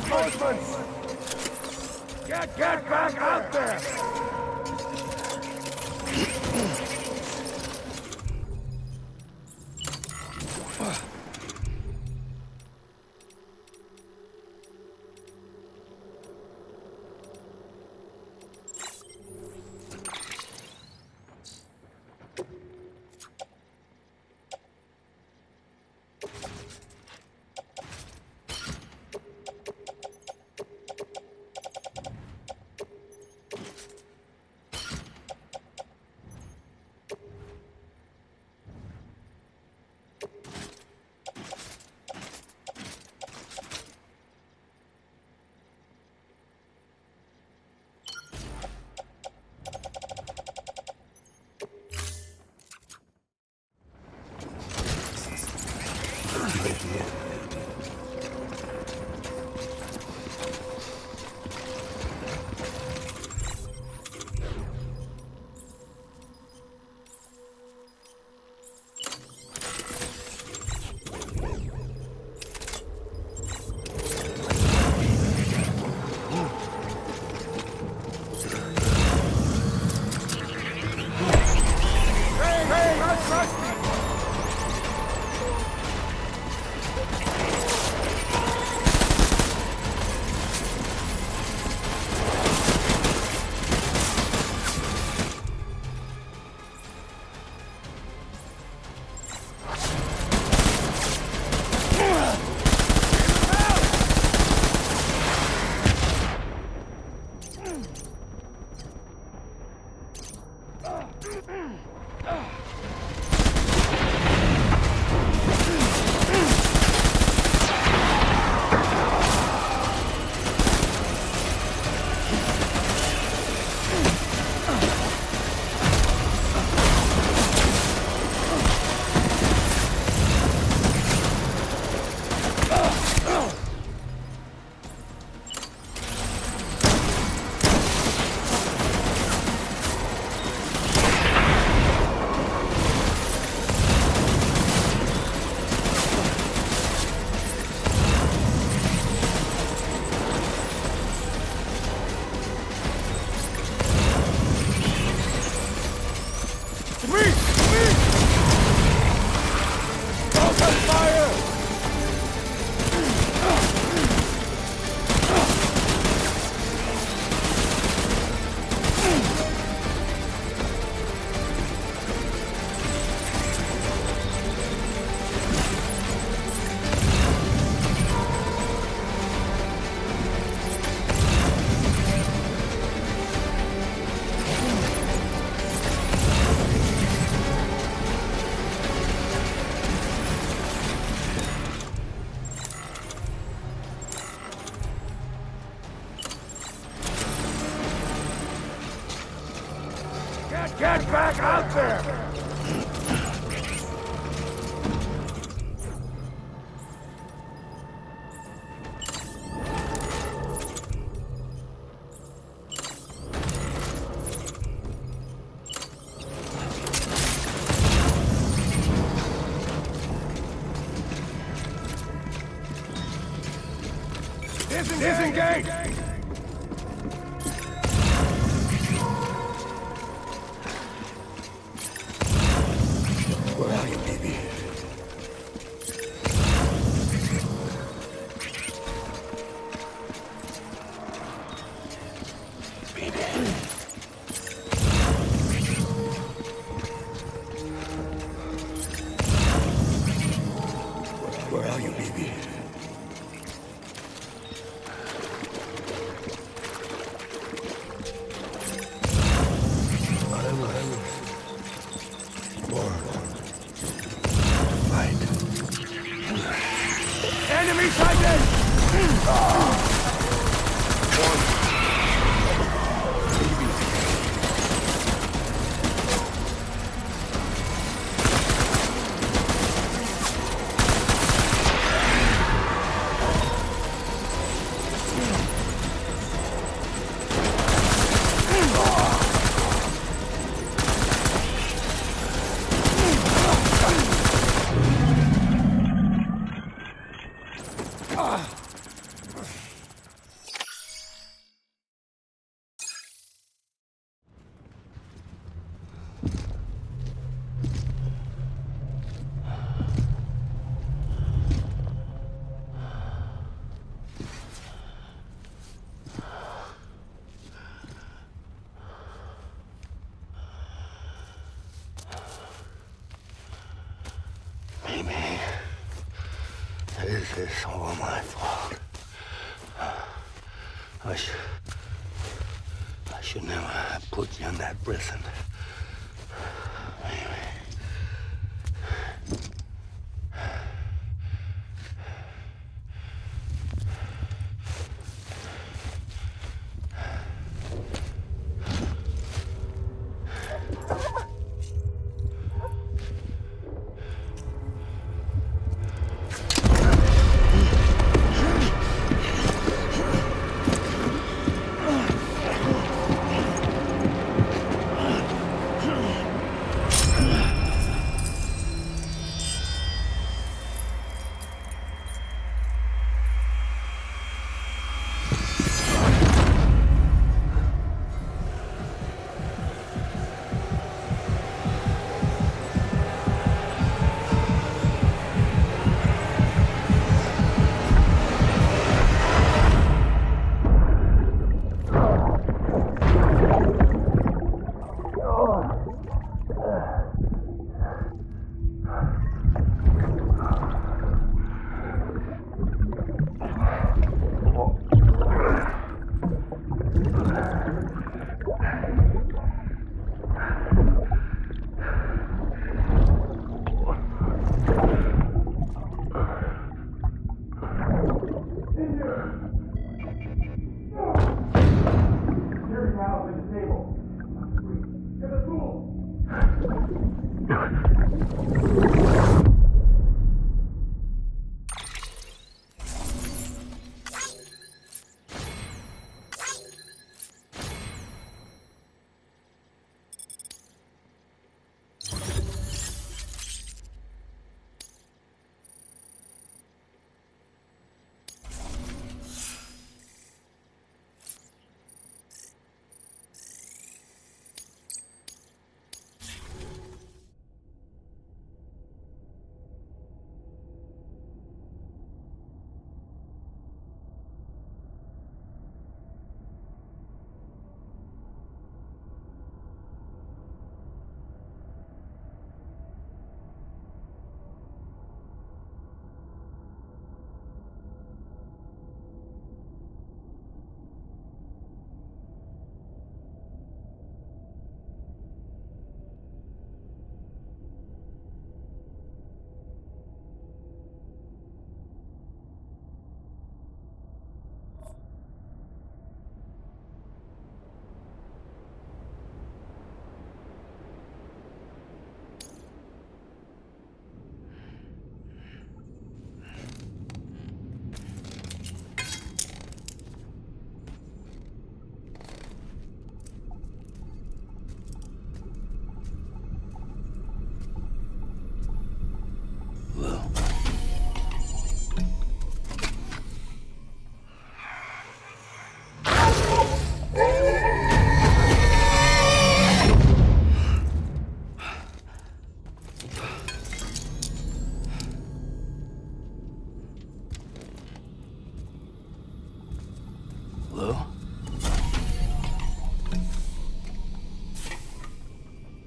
Reinforcements! Get back out there! Get back out there! Disengage! Where are you, baby? Where are you, baby? is all my fault. I should never have put you in that prison.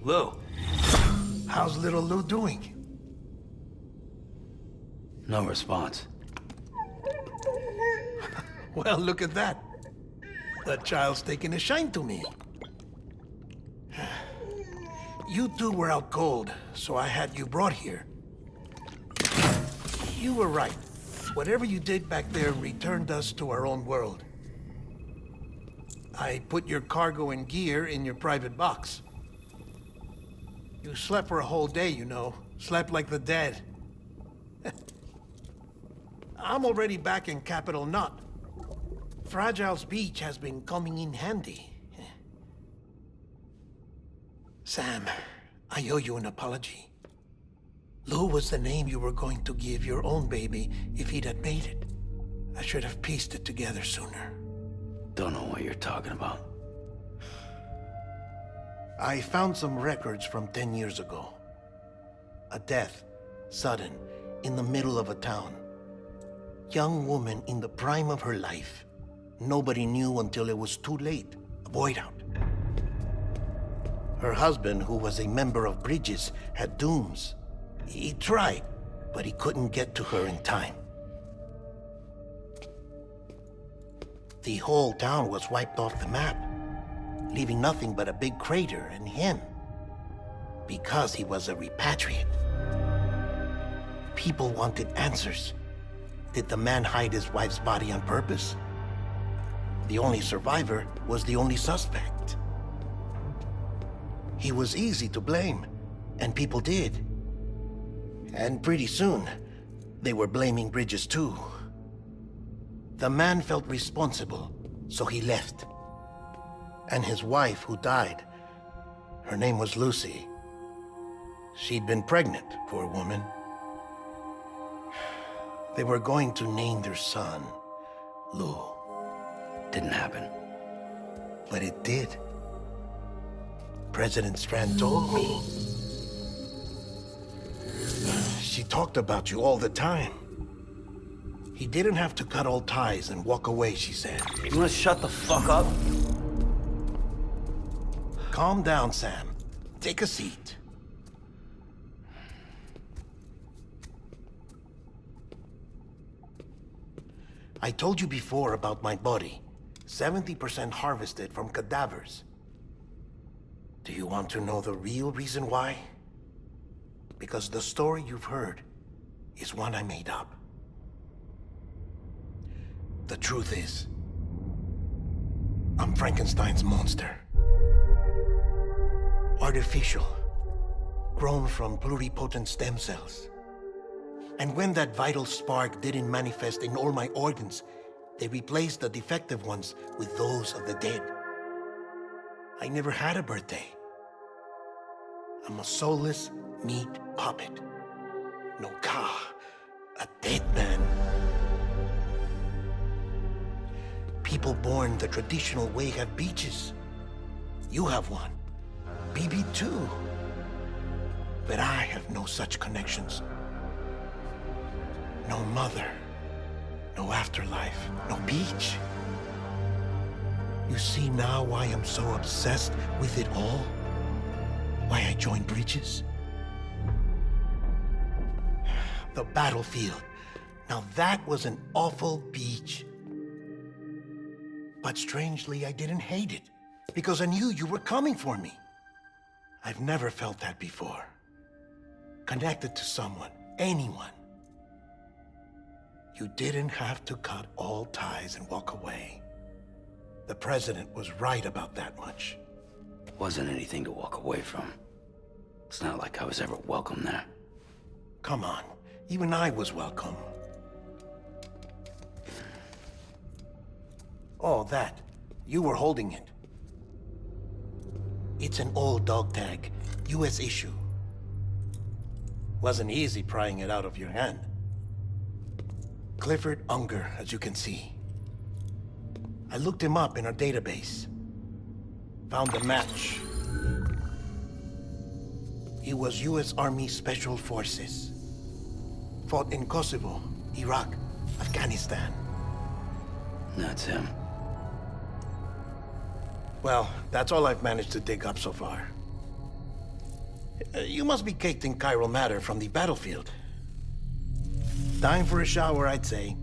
Lou, how's little Lou doing? No response. Well, look at that. That child's taking a shine to me. You two were out cold, so I had you brought here. You were right. Whatever you did back there returned us to our own world. I put your cargo and gear in your private box. You slept for a whole day, you know. Slept like the dead. I'm already back in Capital Knot. Fragile's beach has been coming in handy. Sam, I owe you an apology. Lou was the name you were going to give your own baby if he'd had made it. I should have pieced it together sooner. Don't know what you're talking about. I found some records from 10 years ago. A death, sudden, in the middle of a town. Young woman in the prime of her life. Nobody knew until it was too late. A void out. Her husband, who was a member of Bridges, had dooms. He tried, but he couldn't get to her in time. The whole town was wiped off the map, leaving nothing but a big crater and him. Because he was a repatriate. People wanted answers. Did the man hide his wife's body on purpose? The only survivor was the only suspect. He was easy to blame, and people did. And pretty soon, they were blaming Bridges too. The man felt responsible, so he left. And his wife, who died, her name was Lucy. She'd been pregnant, poor woman. They were going to name their son Lou. Didn't happen. But it did. President Strand told me. She talked about you all the time. He didn't have to cut all ties and walk away, she said. You wanna shut the fuck up? Calm down, Sam. Take a seat. I told you before about my body. 70% harvested from cadavers. Do you want to know the real reason why? Because the story you've heard is one I made up. The truth is, I'm Frankenstein's monster. Artificial, grown from pluripotent stem cells. And when that vital spark didn't manifest in all my organs, they replaced the defective ones with those of the dead. I never had a birthday. I'm a soulless meat puppet. No ka, a dead man. People born the traditional way have beaches. You have one. BB too. But I have no such connections. No mother, no afterlife, no beach. You see now why I'm so obsessed with it all? Why I joined Bridges? The battlefield. Now that was an awful beach. But strangely, I didn't hate it, because I knew you were coming for me. I've never felt that before. Connected to someone, anyone. You didn't have to cut all ties and walk away. The president was right about that much. Wasn't anything to walk away from. It's not like I was ever welcome there. Come on, even I was welcome. Oh, that. You were holding it. It's an old dog tag, US issue. Wasn't easy prying it out of your hand. Clifford Unger, as you can see. I looked him up in our database. Found a match. He was US Army Special Forces. Fought in Kosovo, Iraq, Afghanistan. That's him. Well, that's all I've managed to dig up so far. You must be caked in chiral matter from the battlefield. Time for a shower, I'd say.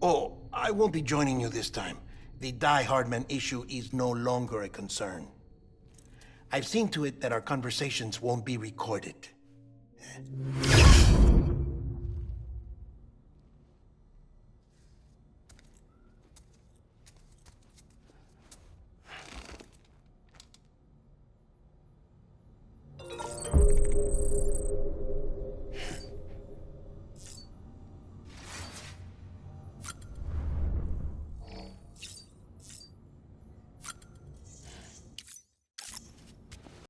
Oh, I won't be joining you this time. The Die Hardman issue is no longer a concern. I've seen to it that our conversations won't be recorded.